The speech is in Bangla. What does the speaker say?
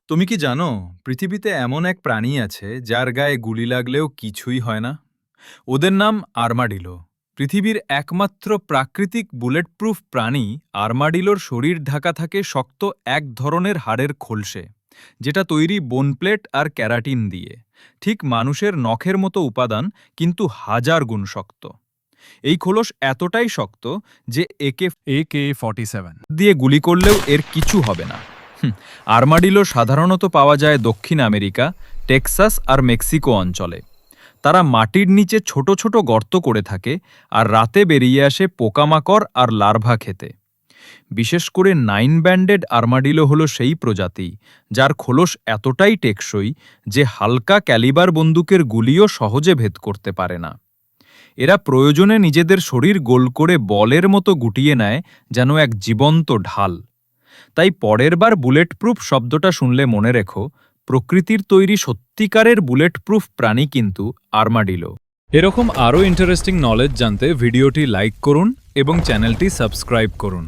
তুমি কি জানো পৃথিবীতে এমন এক প্রাণী আছে যার গায়ে গুলি লাগলেও কিছুই হয় না? ওদের নাম আর্মাডিলো। পৃথিবীর একমাত্র প্রাকৃতিক বুলেটপ্রুফ প্রাণী। আর্মাডিলোর শরীর ঢাকা থাকে শক্ত এক ধরনের হাড়ের খোলসে, যেটা তৈরি বোনপ্লেট আর ক্যারাটিন দিয়ে। ঠিক মানুষের নখের মতো উপাদান, কিন্তু হাজার গুণ শক্ত। এই খোলস এতটাই শক্ত যে একে AK-47 দিয়ে গুলি করলেও এর কিছু হবে না। আর্মাডিলো সাধারণত পাওয়া যায় দক্ষিণ আমেরিকা, টেক্সাস আর মেক্সিকো অঞ্চলে। তারা মাটির নিচে ছোট ছোট গর্ত করে থাকে আর রাতে বেরিয়ে আসে পোকামাকড় আর লার্ভা খেতে। বিশেষ করে 9 ব্যান্ডেড আর্মাডিলো হলো সেই প্রজাতি যার খোলস এতটাই টেকসই যে হালকা ক্যালিবার বন্দুকের গুলিও সহজে ভেদ করতে পারে না। এরা প্রয়োজনে নিজেদের শরীর গোল করে বলের মতো গুটিয়ে নেয়, যেন এক জীবন্ত ঢাল। তাই পরের বার বুলেটপ্রুফ শব্দটা শুনলে মনে রেখো, প্রকৃতির তৈরি সত্যিকারের বুলেটপ্রুফ প্রাণী কিন্তু আর্মাডিলো। এরকম আরও ইন্টারেস্টিং নলেজ জানতে ভিডিওটি লাইক করুন এবং চ্যানেলটি সাবস্ক্রাইব করুন।